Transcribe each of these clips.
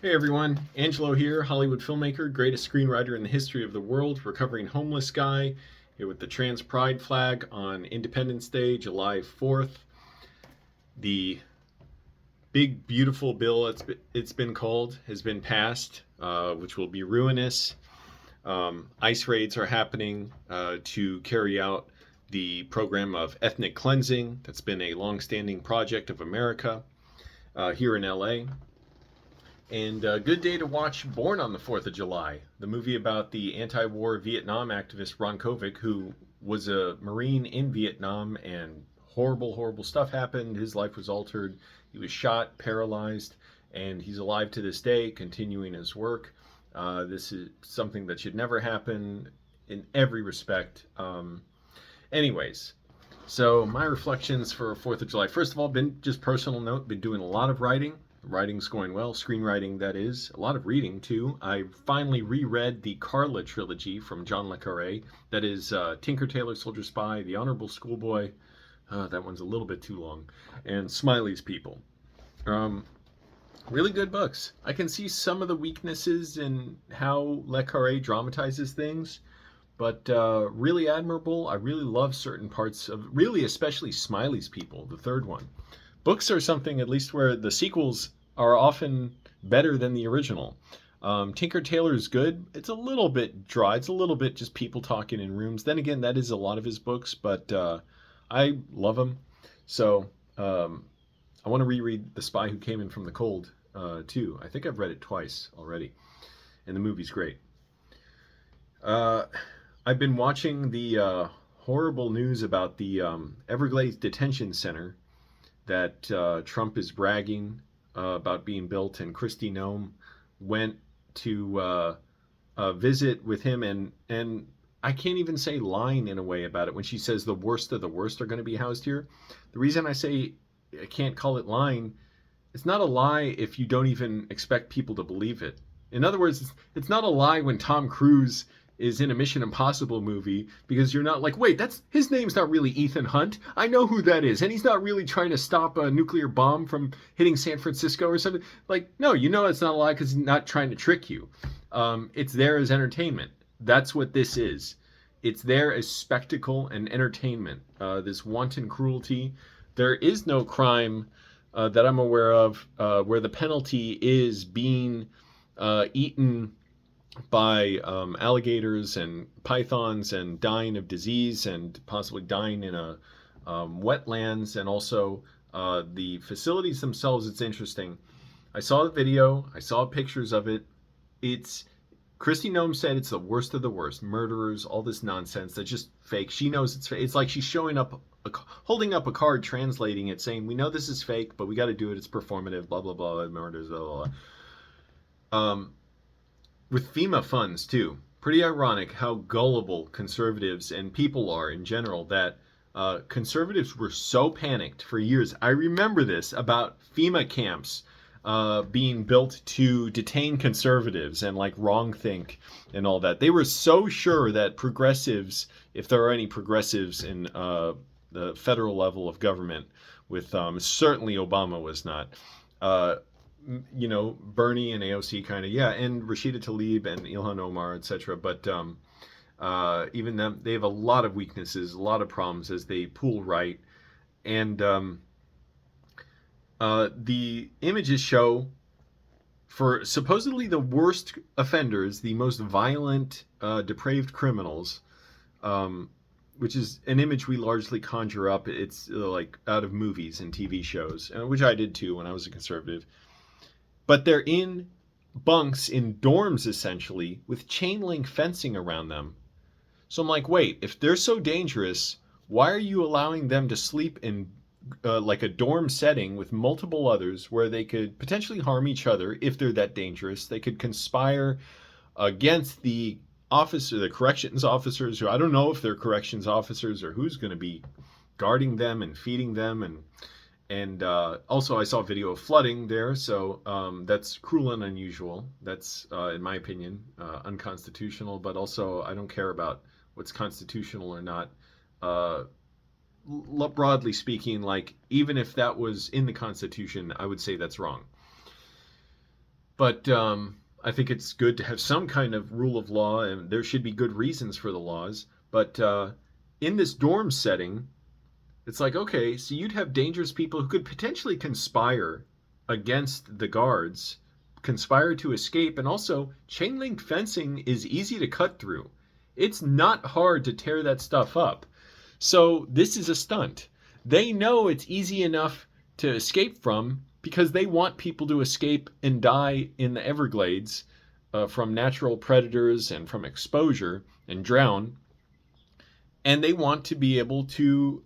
Hey everyone, Angelo here, Hollywood filmmaker, greatest screenwriter in the history of the world, recovering homeless guy, here with the trans pride flag on Independence Day, July 4th. The big, beautiful bill, it's been called, has been passed, which will be ruinous. ICE raids are happening to carry out the program of ethnic cleansing that's been a long-standing project of America here in LA. And a good day to watch Born on the 4th of July, the movie about the anti war Vietnam activist Ron Kovic, who was a Marine in Vietnam, and horrible, horrible stuff happened. His life was altered. He was shot, paralyzed, and he's alive to this day, continuing his work. This is something that should never happen in every respect. Anyways, so my reflections for 4th of July. First of all, been just personal note, been doing a lot of writing. Writing's going well, screenwriting that is, a lot of reading too. I finally reread the Carla trilogy from John le Carre. That is Tinker Tailor Soldier Spy, The Honorable Schoolboy. That one's a little bit too long. And Smiley's People. Really good books. I can see some of the weaknesses in how le Carre dramatizes things, but really admirable. I really love certain parts of, really especially Smiley's People, the third one. Books are something, at least, where the sequels are often better than the original. Tinker Tailor is good. It's a little bit dry. It's a little bit just people talking in rooms. Then again, that is a lot of his books, but I love him. So I want to reread The Spy Who Came In From the Cold, too. I think I've read it twice already, and the movie's great. I've been watching the horrible news about the Everglades Detention Center that Trump is bragging about being built, and Kristi Noem went to visit with him, and I can't even say lying in a way about it when she says the worst of the worst are going to be housed here. The reason I say I can't call it lying, it's not a lie if you don't even expect people to believe it. In other words, it's not a lie when Tom Cruise is in a Mission Impossible movie, because you're not like, wait, that's his name's not really Ethan Hunt. I know who that is, and he's not really trying to stop a nuclear bomb from hitting San Francisco or something. Like, no, you know it's not a lie because he's not trying to trick you. It's there as entertainment. That's what this is. It's there as spectacle and entertainment. This wanton cruelty. There is no crime that I'm aware of where the penalty is being eaten by alligators and pythons and dying of disease and possibly dying in a wetlands, and also the facilities themselves. It's interesting. I saw the video. I saw pictures of it. It's Kristi Noem said it's the worst of the worst. Murderers, all this nonsense that's just fake. She knows it's fake. It's like she's showing up, holding up a card, translating it, saying, "We know this is fake, but we got to do it. It's performative." Blah blah blah. Murders. Blah blah blah. With FEMA funds, too. Pretty ironic how gullible conservatives and people are in general, that conservatives were so panicked for years. I remember this about FEMA camps being built to detain conservatives and like wrongthink and all that. They were so sure that progressives, if there are any progressives in the federal level of government, with certainly Obama was not. Bernie and AOC kind of, yeah, and Rashida Tlaib and Ilhan Omar, etc. But even them, they have a lot of weaknesses, a lot of problems as they pool right. And the images show, for supposedly the worst offenders, the most violent, depraved criminals, which is an image we largely conjure up. It's like out of movies and TV shows, which I did too when I was a conservative. But they're in bunks in dorms, essentially, with chain link fencing around them. So I'm like, wait, if they're so dangerous, why are you allowing them to sleep in like a dorm setting with multiple others where they could potentially harm each other if they're that dangerous? They could conspire against the officer, the corrections officers, who I don't know if they're corrections officers or who's going to be guarding them and feeding them. And also, I saw a video of flooding there, so that's cruel and unusual. That's, in my opinion, unconstitutional. But also, I don't care about what's constitutional or not. Broadly speaking, like, even if that was in the Constitution, I would say that's wrong. But I think it's good to have some kind of rule of law, and there should be good reasons for the laws. But in this dorm setting, it's like, okay, so you'd have dangerous people who could potentially conspire against the guards, conspire to escape, and also chain link fencing is easy to cut through. It's not hard to tear that stuff up. So this is a stunt. They know it's easy enough to escape from because they want people to escape and die in the Everglades from natural predators and from exposure and drown. And they want to be able to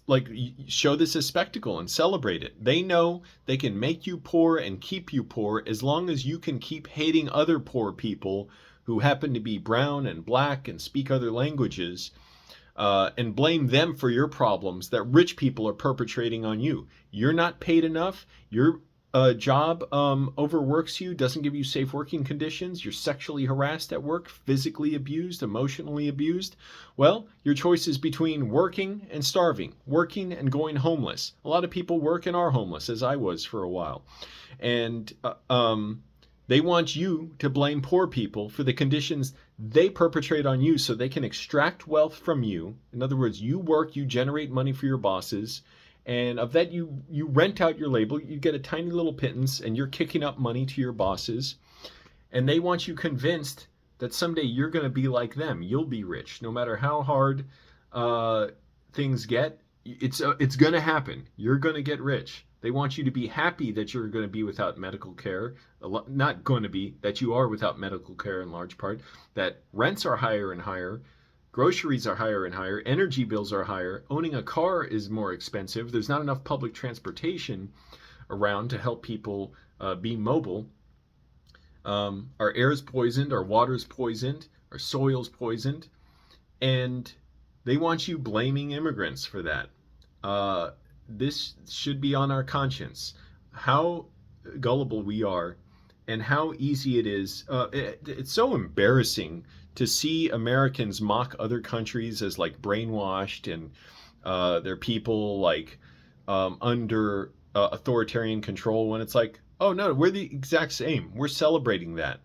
like show this as spectacle and celebrate it. They know they can make you poor and keep you poor as long as you can keep hating other poor people who happen to be brown and black and speak other languages, and blame them for your problems that rich people are perpetrating on you. You're not paid enough. Your job overworks you, doesn't give you safe working conditions. You're sexually harassed at work, physically abused, emotionally abused. Well, your choice is between working and starving, working and going homeless. A lot of people work and are homeless, as I was for a while. And they want you to blame poor people for the conditions they perpetrate on you so they can extract wealth from you. In other words, you work, you generate money for your bosses, and of that you rent out your label, you get a tiny little pittance, and you're kicking up money to your bosses. And they want you convinced that someday you're going to be like them. You'll be rich. No matter how hard things get, it's going to happen. You're going to get rich. They want you to be happy that you're going to be without medical care. Not going to be, that you are without medical care in large part. That rents are higher and higher. Groceries are higher and higher. Energy bills are higher. Owning a car is more expensive. There's not enough public transportation around to help people be mobile. Our air's poisoned. Our water's poisoned. Our soil's poisoned. And they want you blaming immigrants for that. This should be on our conscience. How gullible we are and how easy it is. It's so embarrassing to see Americans mock other countries as like brainwashed and their people like under authoritarian control, when it's like, oh no, we're the exact same. We're celebrating that.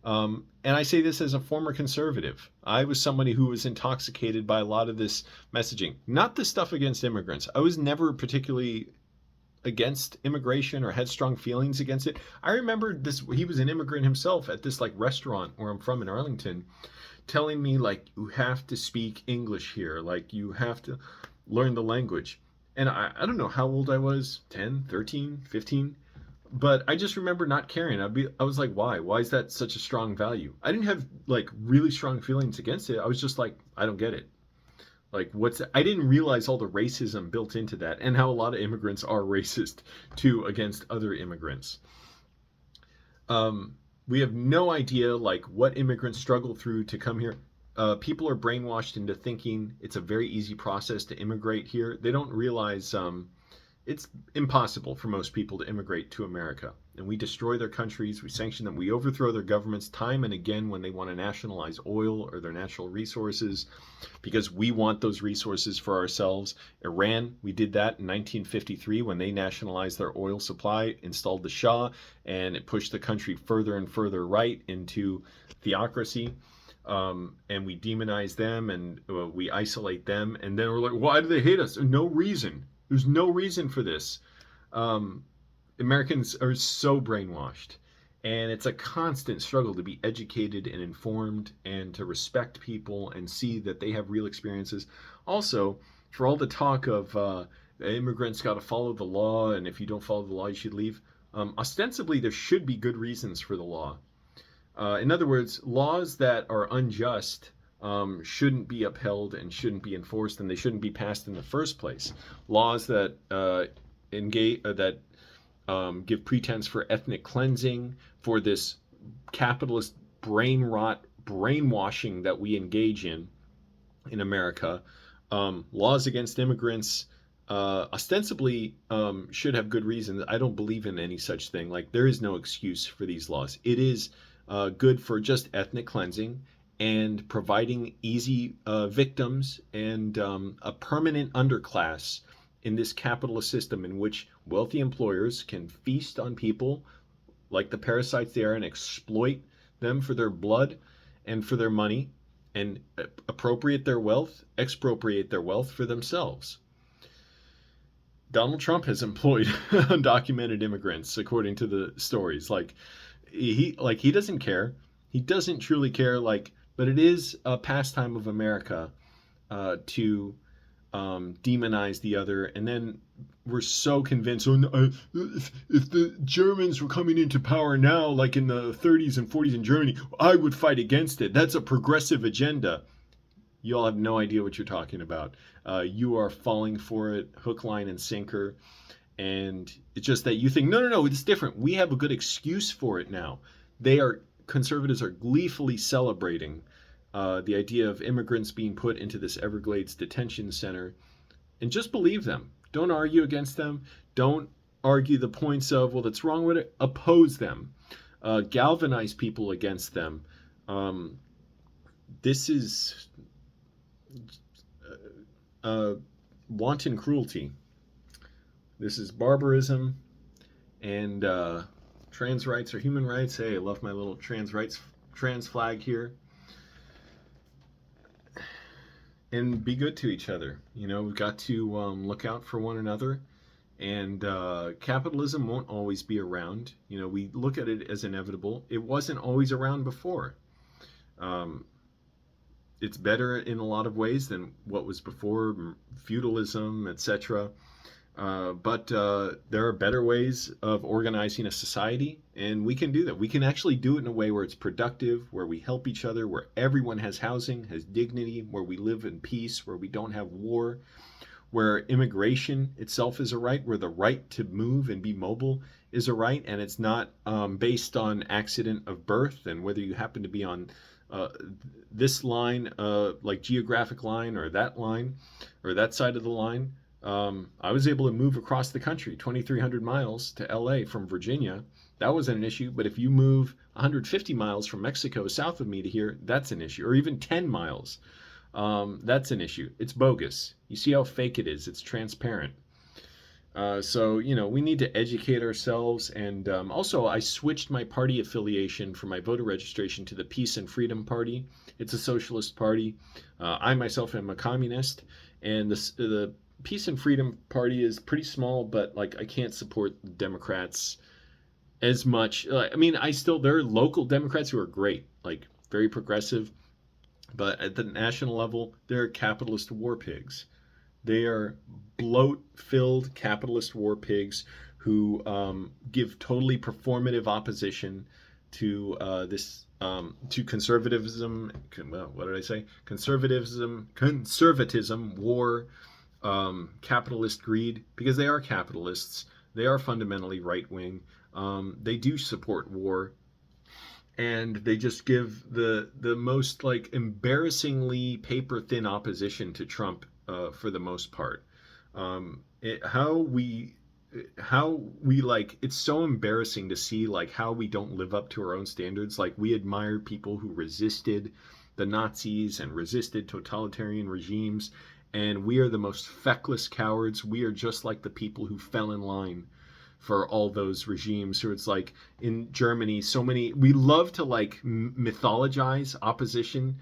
And I say this as a former conservative. I was somebody who was intoxicated by a lot of this messaging. Not the stuff against immigrants. I was never particularly against immigration or had strong feelings against it. I remember this, he was an immigrant himself at this like restaurant where I'm from in Arlington, telling me like, you have to speak English here. Like you have to learn the language. And I don't know how old I was, 10, 13, 15. But I just remember not caring. I was like, why? Why is that such a strong value? I didn't have like really strong feelings against it. I was just like, I don't get it. Like, I didn't realize all the racism built into that and how a lot of immigrants are racist too against other immigrants. We have no idea like what immigrants struggle through to come here. People are brainwashed into thinking it's a very easy process to immigrate here. They don't realize it's impossible for most people to immigrate to America. And we destroy their countries, we sanction them, we overthrow their governments time and again when they want to nationalize oil or their natural resources because we want those resources for ourselves. Iran, we did that in 1953 when they nationalized their oil supply, installed the Shah, and it pushed the country further and further right into theocracy. And we demonize them and we isolate them. And then we're like, why do they hate us? No reason. There's no reason for this. Americans are so brainwashed, and it's a constant struggle to be educated and informed and to respect people and see that they have real experiences. Also, for all the talk of immigrants got to follow the law, and if you don't follow the law, you should leave. Ostensibly, there should be good reasons for the law. In other words, laws that are unjust shouldn't be upheld and shouldn't be enforced, and they shouldn't be passed in the first place. Laws that give pretense for ethnic cleansing, for this capitalist brain rot, brainwashing that we engage in America. Laws against immigrants ostensibly should have good reasons. I don't believe in any such thing. Like, there is no excuse for these laws. It is good for just ethnic cleansing and providing easy victims and a permanent underclass in this capitalist system in which wealthy employers can feast on people like the parasites they are and exploit them for their blood and for their money, and appropriate their wealth, expropriate their wealth for themselves. Donald Trump has employed undocumented immigrants, according to the stories. He doesn't care. He doesn't truly care. But it is a pastime of America to demonize the other, and then we're so convinced. If the Germans were coming into power now, like in the 30s and 40s in Germany, I would fight against it. That's a progressive agenda. You all have no idea what you're talking about. You are falling for it, hook, line, and sinker. And it's just that you think, no, it's different. We have a good excuse for it now. Conservatives are gleefully celebrating the idea of immigrants being put into this Everglades detention center. And just believe them. Don't argue against them. Don't argue the points of, well, that's wrong with it. Oppose them. Galvanize people against them. This is wanton cruelty. This is barbarism, and trans rights are human rights. Hey, I love my little trans flag here. And be good to each other. We've got to look out for one another. And capitalism won't always be around. We look at it as inevitable. It wasn't always around before. It's better in a lot of ways than what was before, feudalism, etc. But there are better ways of organizing a society, and we can do that. We can actually do it in a way where it's productive, where we help each other, where everyone has housing, has dignity, where we live in peace, where we don't have war, where immigration itself is a right, where the right to move and be mobile is a right, and it's not based on accident of birth and whether you happen to be on this line, like geographic line, or that line, or that side of the line. I was able to move across the country 2,300 miles to LA from Virginia. That wasn't an issue. But if you move 150 miles from Mexico south of me to here, that's an issue. Or even 10 miles, that's an issue. It's bogus. You see how fake it is. It's transparent. So, we need to educate ourselves. And also, I switched my party affiliation for my voter registration to the Peace and Freedom Party. It's a socialist party. I myself am a communist. And the Peace and Freedom Party is pretty small, but I can't support the Democrats as much. There are local Democrats who are great, very progressive. But at the national level, they're capitalist war pigs. They are bloat-filled capitalist war pigs who give totally performative opposition to to conservatism. What did I say? Conservatism, war, capitalist greed, because they are capitalists. They are fundamentally right-wing. They do support war. And they just give the most embarrassingly paper-thin opposition to Trump. For the most part, it's so embarrassing to see how we don't live up to our own standards. We admire people who resisted the Nazis and resisted totalitarian regimes, and we are the most feckless cowards. We are just like the people who fell in line for all those regimes. So it's in Germany, we love to mythologize opposition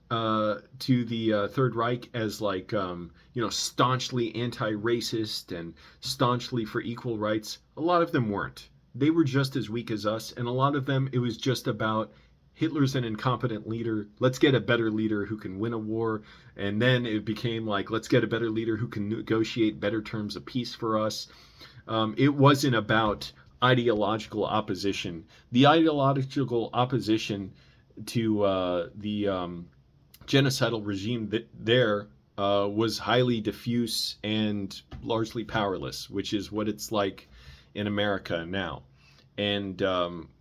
to the Third Reich as staunchly anti-racist and staunchly for equal rights. A lot of them weren't. They were just as weak as us, and a lot of them, it was just about Hitler's an incompetent leader. Let's get a better leader who can win a war. And then it became let's get a better leader who can negotiate better terms of peace for us. It wasn't about ideological opposition. The ideological opposition to the genocidal regime there was highly diffuse and largely powerless, which is what it's like in America now. And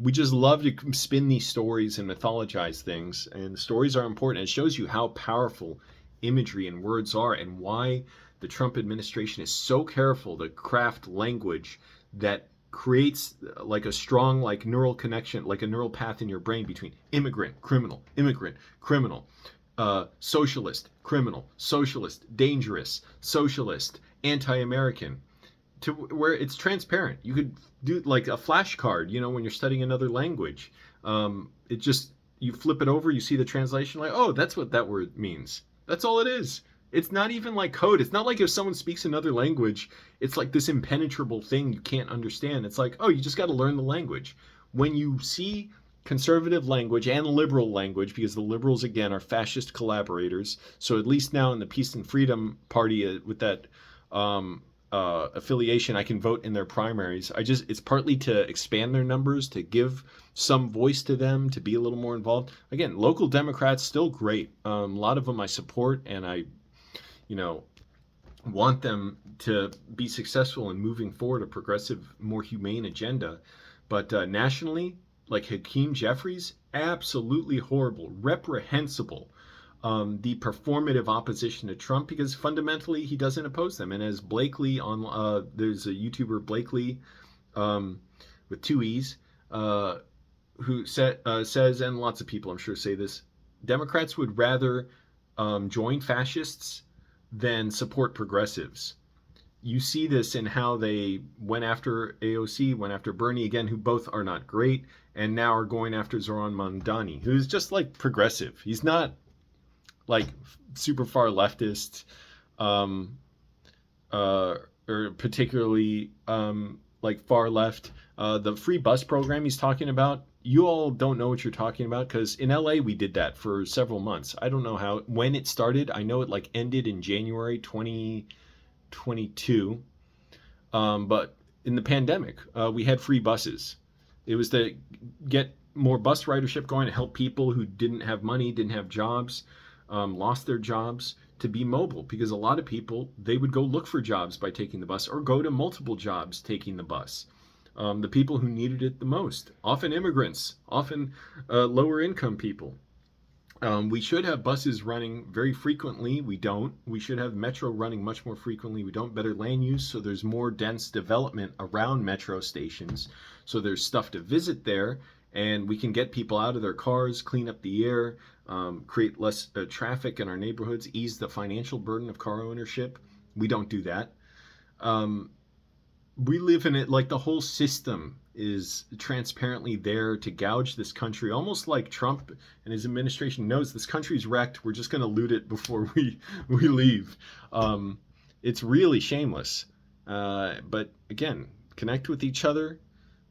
we just love to spin these stories and mythologize things. And stories are important. It shows you how powerful imagery and words are, and why the Trump administration is so careful to craft language that creates a strong neural connection, a neural path in your brain between immigrant, criminal, socialist, criminal, socialist, dangerous, socialist, anti-American. to where it's transparent. You could do like a flashcard, when you're studying another language. It just, you flip it over, you see the translation, like, oh, that's what that word means. That's all it is. It's not even like code. It's not like if someone speaks another language, it's like this impenetrable thing you can't understand. It's like, oh, you just got to learn the language. When you see conservative language and liberal language, because the liberals, again, are fascist collaborators. So at least now in the Peace and Freedom Party, with that affiliation, I can vote in their primaries. It's partly to expand their numbers, to give some voice to them, to be a little more involved. Again, local Democrats, still great. A lot of them I support, and I, want them to be successful in moving forward a progressive, more humane agenda. But nationally, like Hakeem Jeffries, absolutely horrible, reprehensible. The performative opposition to Trump, because fundamentally he doesn't oppose them. And as Blakely there's a YouTuber, Blakely, with two E's, who says, and lots of people I'm sure say this, Democrats would rather join fascists than support progressives. You see this in how they went after AOC, went after Bernie, again, who both are not great, and now are going after Zoran Mandani, who's just like progressive. He's not like super far leftist, or particularly like far left. The free bus program he's talking about, you all don't know what you're talking about, because in LA we did that for several months. I don't know when it started. I know it like ended in January 2022. But in the pandemic, we had free buses. It was to get more bus ridership going, to help people who didn't have money, didn't have jobs, lost their jobs, to be mobile, because a lot of people, they would go look for jobs by taking the bus, or go to multiple jobs taking the bus. The people who needed it the most, often immigrants, often lower income people. We should have buses running very frequently. We don't. We should have metro running much more frequently. We don't. Better land use, so there's more dense development around metro stations. So there's stuff to visit there, and we can get people out of their cars, clean up the air, create less traffic in our neighborhoods, ease the financial burden of car ownership. We don't do that. We live in it like the whole system is transparently there to gouge this country, almost like Trump and his administration knows this country's wrecked. We're just going to loot it before we leave. It's really shameless. But again, connect with each other,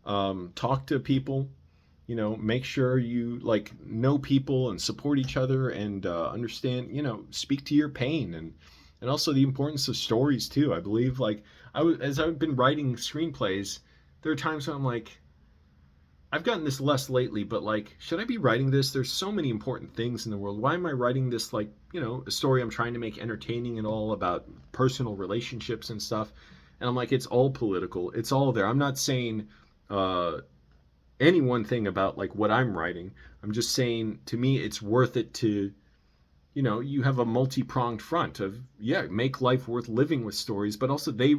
talk to people, make sure you like know people and support each other, and understand, speak to your pain, and also the importance of stories too. I believe, like, as I've been writing screenplays, there are times when I'm like, I've gotten this less lately, but like, should I be writing this? There's so many important things in the world. Why am I writing this, like, a story I'm trying to make entertaining and all about personal relationships and stuff? And I'm like, it's all political. It's all there. I'm not saying any one thing about like what I'm writing. I'm just saying, to me, it's worth it to, you have a multi-pronged front of, make life worth living with stories, but also they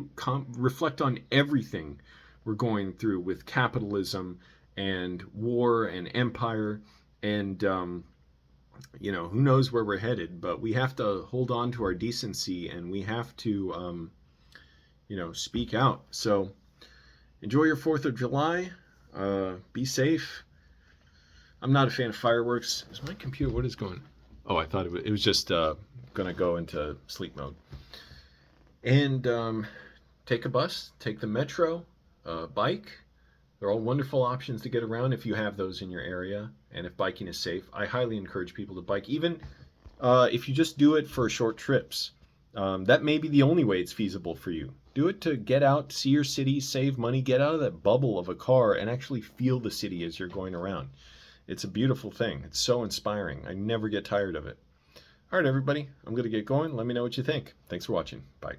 reflect on everything we're going through with capitalism and war and empire, and who knows where we're headed. But we have to hold on to our decency, and we have to speak out. So enjoy your 4th of July. Be safe. I'm not a fan of fireworks. Is my computer, what is going? Oh, I thought it was just gonna go into sleep mode. And take a bus, take the metro, bike. They're all wonderful options to get around if you have those in your area, and if biking is safe. I highly encourage people to bike, even if you just do it for short trips. That may be the only way it's feasible for you. Do it to get out, see your city, save money, get out of that bubble of a car, and actually feel the city as you're going around. It's a beautiful thing. It's so inspiring. I never get tired of it. All right, everybody, I'm going to get going. Let me know what you think. Thanks for watching. Bye.